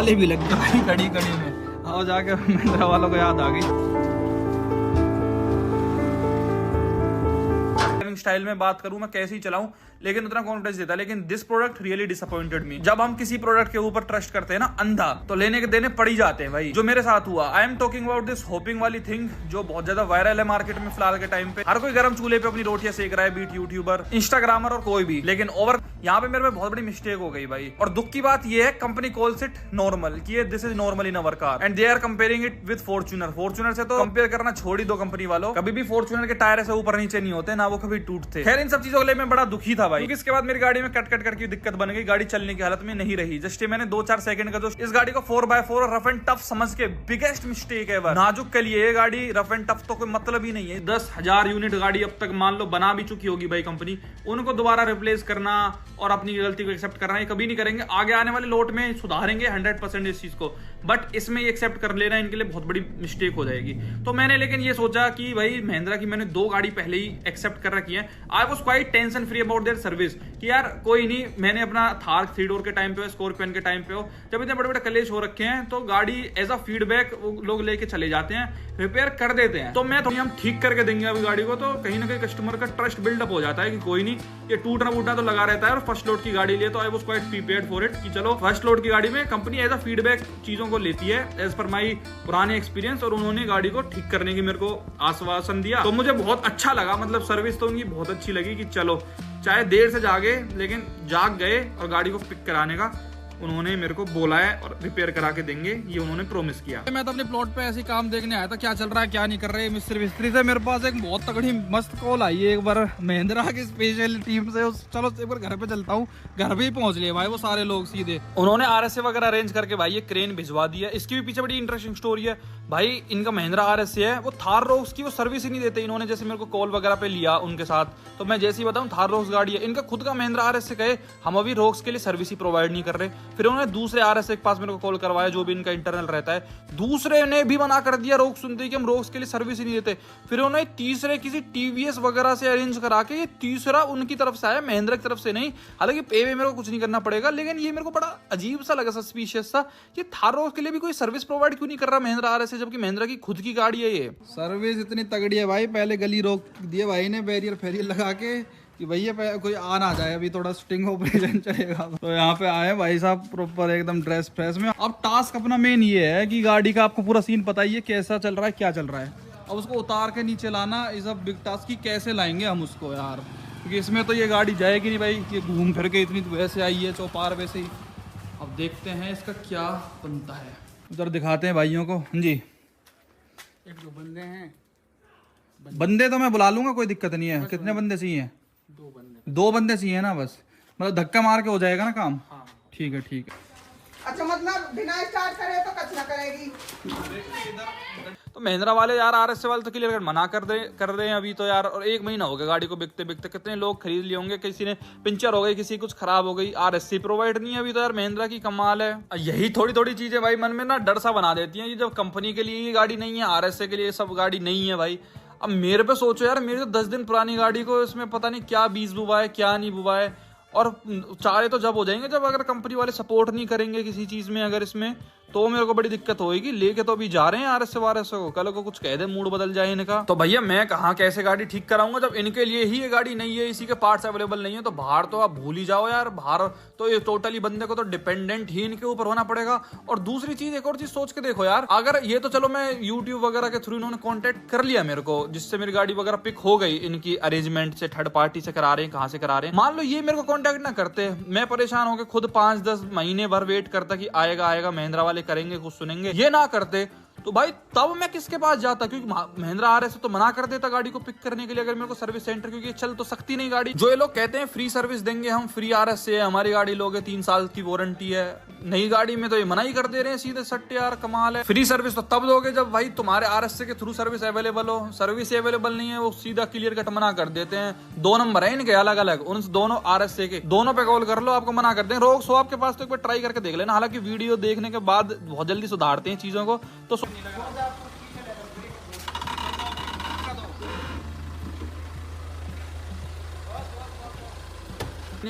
ताले भी लग गए खड़ी खड़ी में। आओ जाके महिंद्रा वालों को याद आ गई। स्टाइल में बात करूं मैं कैसे ही चलाऊं, लेकिन उतना कॉन्फिडेंस देता है। लेकिन दिस प्रोडक्ट रियली डिसअपॉइंटेड मी। जब हम किसी प्रोडक्ट के ऊपर ट्रस्ट करते हैं ना अंधा, तो लेने के देने पड़ ही जाते हैं भाई, जो मेरे साथ हुआ। I am talking about this hopping वाली थिंग, जो बहुत ज्यादा वायरल है मार्केट में फिलहाल के टाइम पे। हर कोई गर्म चूल्हे पे अपनी रोटियां सेक रहा है, बीट यूट्यूबर, इंस्टाग्रामर और कोई भी। लेकिन ओवर यहाँ पे मेरे में बहुत बड़ी मिस्टेक हो गई भाई। और दुख की बात ये है, कंपनी कॉल्स इट नॉर्मल, कि this is normal in our car, and they are comparing it with Fortuner. Fortuner से तो कंपेयर करना छोड़ ही दो कंपनी वालों। कभी भी फॉर्च्यूनर के टायर से ऊपर नीचे नहीं होते ना, वो कभी टूटते। खैर इन सब चीजों के लिए मैं बड़ा दुखी था भाई, क्योंकि इसके बाद मेरी गाड़ी में कट कट करके दिक्कत बन गई, गाड़ी चलने की हालत में नहीं रही। जस्ट मैंने 2-4 सेकंड का जो इस गाड़ी को 4x4 और रफ एंड टफ समझ के, बिगेस्ट मिस्टेक है। नाजुक के लिए ये गाड़ी रफ एंड टफ तो कोई मतलब ही नहीं है। 10,000 यूनिट गाड़ी अब तक मान लो बना भी चुकी होगी भाई कंपनी, उनको दोबारा रिप्लेस करना और अपनी गलती को एक्सेप्ट करना ये कभी नहीं करेंगे। आगे आने वाले लोट में सुधारेंगे 100% इस चीज को, बट इसमें ये एक्सेप्ट कर लेना इनके लिए बहुत बड़ी मिस्टेक हो जाएगी। तो मैंने लेकिन ये सोचा कि भाई महिंद्रा की मैंने 2 गाड़ी पहले ही एक्सेप्ट कर रखी है। I was quite tension free about their service, कि यार कोई नहीं, मैंने अपना थार 3 डोर के टाइम पे हो, स्कॉर्पियन के टाइम पे हो, जब इतने बड़े बड़े कलेश हो रखे हैं तो गाड़ी एज अ फीडबैक लोग लेके चले जाते हैं, रिपेयर कर देते हैं। तो मैं थोड़ी हम ठीक करके देंगे अभी गाड़ी को, तो कहीं ना कहीं कस्टमर का ट्रस्ट बिल्डअप हो जाता है कि कोई नहीं, ये टूटना फूटना तो लगा रहता है। और फर्स्ट लोड की गाड़ी लिए तो I was quite prepared for it, कि चलो फर्स्ट लोड की गाड़ी में कंपनी एज अ फीडबैक चीजों को लेती है एज पर माई पुराने एक्सपीरियंस, और उन्होंने गाड़ी को ठीक करने की मेरे को आश्वासन दिया। तो मुझे बहुत अच्छा लगा, मतलब सर्विस तो उनकी बहुत अच्छी लगी, कि चलो चाहे देर से जागे लेकिन जाग गए, और गाड़ी को पिक कराने का उन्होंने मेरे को बोला है और रिपेयर करा के देंगे, ये उन्होंने प्रॉमिस किया। मैं तो अपने प्लॉट पे ऐसे काम देखने आया था, क्या चल रहा है क्या नहीं कर रहे मिस्त्री से। मेरे पास एक बहुत तगड़ी मस्त कॉल आई है एक बार महिंद्रा की स्पेशल टीम से। चलो एक बार घर पे चलता हूँ, घर पे ही पहुंच लिए भाई वो सारे लोग सीधे। उन्होंने RSA वगैरह अरेंज करके भाई ये क्रेन भिजवा दी है। इसकी भी पीछे बड़ी इंटरेस्टिंग स्टोरी है भाई। इनका महिंद्रा RSA है, वो थार रोक्स की वो सर्विस ही नहीं देते। इन्होंने जैसे मेरे को कॉल वगैरह पे लिया उनके साथ, तो मैं जैसे ही बताऊं थार रोक्स गाड़ी है, इनका खुद का महिंद्रा RSA कहे हम अभी रोक्स के लिए सर्विस ही प्रोवाइड नहीं कर रहे। फिर उन्होंने दूसरे RSA के पास मेरे को कॉल करवाया, जो भी इनका इंटरनल रहता है, दूसरे ने भी मना कर दिया रोक्स सुनते ही कि हम रोक्स के लिए सर्विस ही नहीं देते। फिर उन्होंने तीसरे किसी TVS वगैरह से अरेंज करा के, ये तीसरा उनकी तरफ से आया, महिंद्रा की तरफ से नहीं। हालांकि पे वे मेरे को कुछ नहीं करना पड़ेगा, लेकिन ये मेरे को बड़ा अजीब सा लगा, सस्पिशियस सा। ये थार रोक्स के लिए भी कोई सर्विस प्रोवाइड क्यों नहीं कर रहा महिंद्रा RSA, जबकि महिंद्रा की खुद की गाड़ी है ये। सर्विस इतनी तगड़ी है भाई, पहले गली रोक दिए भाई ने बैरियर फैरियर लगा के कि भैया कोई आ ना जाए, अभी थोड़ा स्टिंग ऑपरेशन चलेगा। तो यहाँ पे आए भाई साहब प्रॉपर एकदम ड्रेस फ्रेश में। अब टास्क अपना मेन ये है कि गाड़ी का आपको पूरा सीन पता ही है, कैसा चल रहा है क्या चल रहा है। अब उसको उतार के नीचे लाना इज अ बिग टास्क, की कैसे लाएंगे हम उसको यार, क्योंकि इसमें तो ये गाड़ी जाएगी नहीं भाई, ये घूम फिर के इतनी वैसे आई है चौपार वैसे ही। अब देखते हैं इसका क्या बनता है, उधर दिखाते हैं भाइयों को। जी एक दो बंदे हैं, बंदे तो मैं बुला लूंगा, कोई दिक्कत नहीं है। कितने बंदे चाहिए? 2 बंदे चाहिए ना बस, मतलब धक्का मार के हो जाएगा ना काम। हाँ। ठीक है ठीक है। अच्छा मतलब बिना स्टार्ट करे तो कच ना करेगी। तो महिंद्रा वाले यार RSA वाले तो क्लियर मना कर रहे हैं अभी तो यार। और 1 महीना हो गया गाड़ी को बिकते बिकते, कितने लोग खरीद लिए होंगे, किसी ने पंचर हो गई, किसी कुछ खराब हो गई, RSA प्रोवाइड नहीं है अभी तो यार। महिंद्रा की कमाल है। यही थोड़ी थोड़ी चीजें भाई मन में ना डर सा बना देती हैं, जब कंपनी के लिए ये गाड़ी नहीं है, RSA के लिए सब गाड़ी नहीं है भाई। अब मेरे पे सोचो यार, मेरी तो 10 दिन पुरानी गाड़ी को इसमें पता नहीं क्या बीज बुआ है क्या नहीं बुआ है। और चारे तो जब हो जाएंगे जब अगर कंपनी वाले सपोर्ट नहीं करेंगे किसी चीज में, अगर इसमें तो मेरे को बड़ी दिक्कत होगी। लेके तो अभी जा रहे हैं RSA वारसा को, कल को कुछ कह दे मूड बदल जाए इनका। तो भैया मैं कहाँ कैसे गाड़ी ठीक कराऊंगा जब इनके लिए ही ये गाड़ी नहीं है, इसी के पार्ट्स अवेलेबल नहीं है। तो बाहर तो आप भूल ही जाओ यार, बाहर तो ये टोटली बंदे को तो डिपेंडेंट ही इनके ऊपर होना पड़ेगा। और दूसरी चीज, एक और चीज सोच के देखो यार, अगर ये तो चलो मैं यूट्यूब वगैरह के थ्रू इन्होंने कॉन्टेक्ट कर लिया मेरे को, जिससे मेरी गाड़ी वगैरह पिक हो गई, इनकी अरेंजमेंट से थर्ड पार्टी से करा रहे हैं, कहाँ से करा रहे हैं। मान लो ये मेरे को कॉन्टेक्ट ना करते, मैं परेशान होकर खुद 5-10 महीने भर वेट करता कि आएगा महिंद्रा वाले करेंगे कुछ सुनेंगे, ये ना करते तो भाई तब मैं किसके पास जाता, क्योंकि महिंद्रा RSA तो मना कर देता गाड़ी को पिक करने के लिए अगर मेरे को सर्विस सेंटर, क्योंकि चल तो सकती नहीं गाड़ी। जो ये लोग कहते हैं फ्री सर्विस देंगे हम, फ्री RSA है, हमारी गाड़ी लोगे 3 साल की वारंटी है, नई गाड़ी में तो ये मना ही कर दे रहे हैं सीधे सट्टे यार, कमाल है। फ्री सर्विस तो तब दोगे जब भाई तुम्हारे RSA के थ्रू सर्विस अवेलेबल हो, सर्विस अवेलेबल नहीं है वो सीधा क्लियर कट मना कर देते हैं। 2 नंबर है इनके अलग अलग, उन दोनों RSA के दोनों पे कॉल कर लो, आपको मना कर दें। रोक्स हो आपके पास तो एक बार ट्राई करके देख लेना, हालांकि वीडियो देखने के बाद बहुत जल्दी सुधारते हैं चीजों को। तो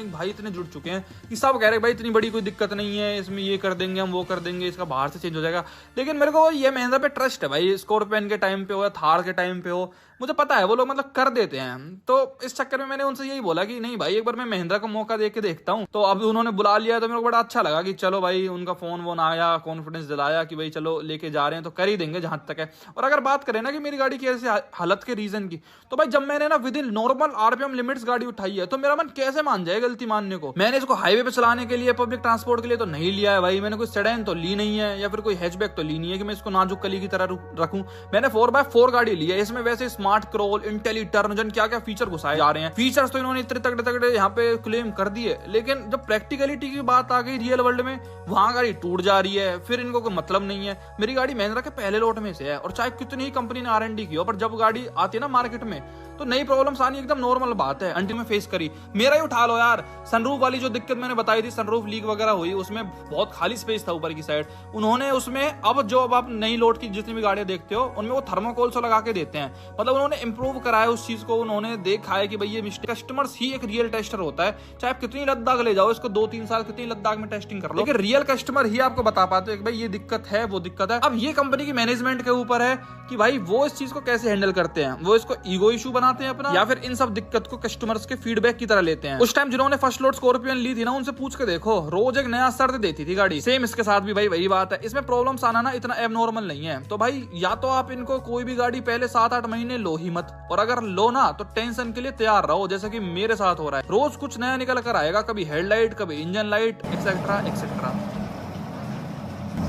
भाई इतने जुड़ चुके हैं कि सब कह रहे हैं भाई इतनी बड़ी कोई दिक्कत नहीं है, इसमें ये कर देंगे हम, वो कर देंगे, इसका बाहर से चेंज हो जाएगा। लेकिन मेरे को ये महिंद्रा पे ट्रस्ट है भाई, स्कॉर्पियन के टाइम पे हो या थार के टाइम पे हो, मुझे पता है वो लोग मतलब कर देते हैं। तो इस चक्कर में मैंने उनसे यही बोला कि नहीं भाई एक बार मैं महिंद्रा को मौका दे के देखता हूँ। तो अब उन्होंने बुला लिया तो मेरे को बड़ा अच्छा लगा कि चलो भाई उनका फोन वोन आया, कॉन्फिडेंस दिलाया कि भाई चलो लेके जा रहे हैं तो कर ही देंगे जहां तक है। और अगर बात करें ना कि मेरी गाड़ी की ऐसी हालत के रीजन की, तो भाई जब मैंने ना with in normal RPM limits गाड़ी उठाई है तो मेरा मन कैसे मान जाए गलती मानने को। मैंने इसको हाईवे पे चलाने के लिए, पब्लिक ट्रांसपोर्ट के लिए तो नहीं लिया है भाई। मैंने कोई सेडान तो ली नहीं है या फिर कोई हैचबैक तो ली नहीं है कि मैं इसको नाजुक कली की तरह रखूं। मैंने 4x4 गाड़ी ली है, इसमें वैसे स्मार्ट क्रॉल, इंटेलिटर्न, क्या क्या फीचर घुसाए जा रहे हैं। फीचर्स तो इन्होंने इतने तगड़े तगड़े यहाँ पे क्लेम कर दिए, लेकिन जब प्रैक्टिकलिटी की बात आ गई रियल वर्ल्ड में, वहां गाड़ी टूट जा रही है, फिर इनको कोई मतलब नहीं है। मेरी गाड़ी महिंद्रा के पहले लोट में से है और चाहे कितनी ही कंपनी ने R&D की हो, पर जब गाड़ी आती है ना मार्केट में तो नई प्रॉब्लम्स आनी एकदम नॉर्मल बात है। अंटिल में फेस करी, मेरा ही उठा लो यार। सनरूफ वाली जो दिक्कत मैंने बताई थी, सनरूफ लीक वगैरह हुई, उसमें बहुत खाली स्पेस था ऊपर की साइड। उन्होंने उसमें अब आप नई लोड की जितनी भी गाड़ियां देखते हो उनमें वो थर्मोकोल से लगा के देते हैं। मतलब उन्होंने इंप्रूव कराया उस चीज को, उन्होंने देखा है कि भाई ये मिस्टेक। कस्टमर्स ही एक रियल टेस्टर होता है, चाहे आप कितनी लद्दाख ले जाओ इसको 2-3 साल, कितनी लद्दाख में टेस्टिंग कर लो, लेकिन रियल कस्टमर ही आपको बता पाते हैं कि भाई ये दिक्कत है, वो दिक्कत है। अब ये कंपनी की मैनेजमेंट के ऊपर है कि भाई वो इस चीज को कैसे हैंडल करते हैं। वो इसको ईगो इशू बनाते हैं अपना, या फिर इन सब दिक्कत को कस्टमर्स के फीडबैक की तरह लेते हैं। उस टाइम जिन्होंने फर्स्ट लोड स्कॉर्पियन ली थी ना, उनसे पूछ के देखो, रोज एक नया सर्द देती थी गाड़ी। सेम इसके साथ भी भाई वही बात है। इसमें प्रॉब्लम्स आना ना इतना एबनॉर्मल नहीं है। तो भाई या तो आप इनको कोई भी गाड़ी पहले 7-8 महीने लो ही मत, और अगर लो ना तो टेंशन के लिए तैयार रहो, जैसे कि मेरे साथ हो रहा है। रोज कुछ नया निकल कर आएगा, कभी हेडलाइट, कभी इंजन लाइट, एक्सेट्रा एक्सेट्रा।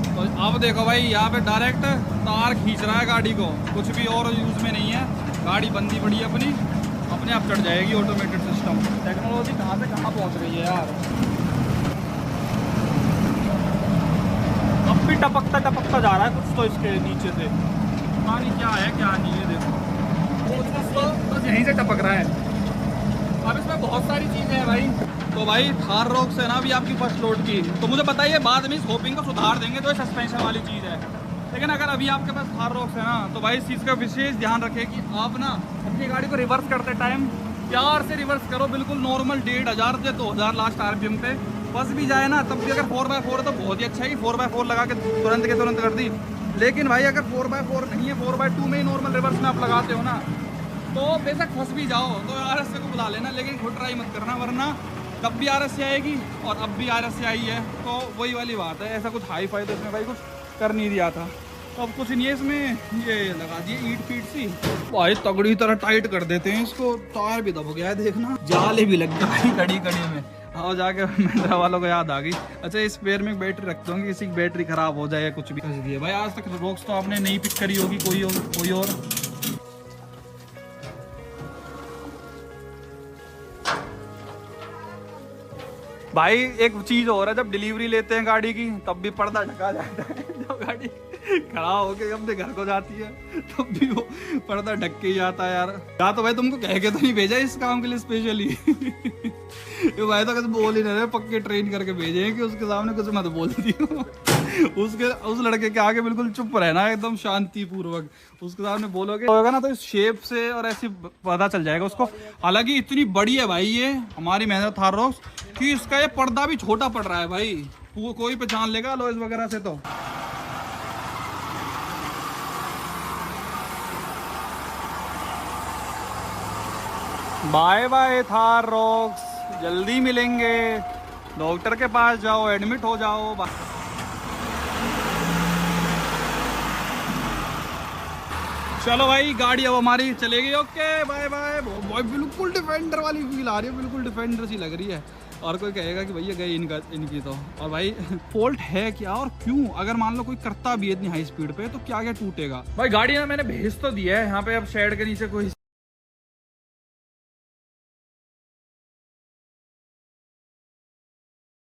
तो अब देखो भाई यहाँ पे डायरेक्ट तार खींच रहा है गाड़ी को, कुछ भी और यूज में नहीं है। गाड़ी बंदी पड़ी है अपने आप चढ़ जाएगी, ऑटोमेटेड सिस्टम। टेक्नोलॉजी कहाँ से कहाँ पहुँच रही है यार। अब भी टपकता जा रहा है कुछ तो इसके नीचे से, पता नहीं क्या है क्या नहीं है। देखो बस यहीं से टपक रहा है। अब इसमें बहुत सारी चीजें हैं भाई। तो भाई थार रॉक्स है ना अभी आपकी फर्स्ट लोड की, तो मुझे बताइए बाद में इस होपिंग को सुधार देंगे तो सस्पेंशन वाली चीज़ है। लेकिन अगर अभी आपके पास थार रॉक्स है ना, तो भाई इस चीज़ का विशेष ध्यान रखें कि आप ना अपनी गाड़ी को रिवर्स करते टाइम प्यार से रिवर्स करो, बिल्कुल नॉर्मल 1500 से 2000 लास्ट RPM पे। फंस भी जाए ना तब भी अगर 4x4 है तो बहुत ही अच्छा ही 4x4 लगा के तुरंत कर दी। लेकिन भाई अगर 4x4 नहीं है, 4x2 में ही नॉर्मल रिवर्स में आप लगाते हो ना, तो बेशक फंस भी जाओ तो RSA को बुला लेना, लेकिन खुद ट्राई मत करना, वरना तब भी RSA आएगी और अब भी RSA आई है। तो वही वाली बात है। ऐसा कुछ हाई फाई तो इसमें भाई कुछ कर नहीं दिया था, तो अब कुछ नहीं है इसमें। ये लगा दिए ईट फीट सी, भाई तगड़ी तरह टाइट कर देते हैं इसको। टायर भी दब गया है देखना, जाले भी लग गई कड़ी में। और जाके महिंद्रा वालों को याद आ गई, अच्छा इस पेयर में बैटरी रखता हूँ, किसी की बैटरी खराब हो जाए या कुछ भी कर दिए। भाई आज तक रॉक्स तो आपने नहीं पिक करी होगी कोई और। भाई एक चीज और है, जब डिलीवरी लेते हैं गाड़ी की तब भी पर्दा ढका जाता है। जब गाड़ी खड़ा होके अपने घर को जाती है तब भी वो पर्दा ढक के ही आता है यार। या तो भाई तुमको कह के तो नहीं भेजा इस काम के लिए स्पेशली। भाई तो कैसे बोल ही नहीं रहे, पक्के ट्रेन करके भेजे हैं कि उसके सामने कुछ मत बोल दियो। उस लड़के के आगे बिल्कुल चुप रहना एकदम शांति पूर्वक। उसके सामने बोलोगे होगा ना तो इस शेप से और ऐसी पता चल जाएगा उसको। हालांकि इतनी बड़ी है भाई ये हमारी महिंद्रा थार रॉक्स कि इसका ये पर्दा भी छोटा पड़ रहा है भाई, वो कोई पहचान लेगा लॉयस वगैरह से। तो बाय बाय थार रॉक्स, जल्दी मिलेंगे। डॉक्टर के पास जाओ, एडमिट हो जाओ। चलो भाई गाड़ी अब हमारी चलेगी। Okay bye bye. बिल्कुल डिफेंडर वाली फील आ रही है, बिल्कुल डिफेंडर सी लग रही है। और कोई कहेगा कि भैया गई इनकी तो। और भाई फॉल्ट है क्या और क्यों? अगर मान लो कोई करता भी है इतनी हाई स्पीड पे तो क्या क्या टूटेगा? भाई गाड़ी ना मैंने भेज तो दिया है यहाँ पे, अब शेड के नीचे कोई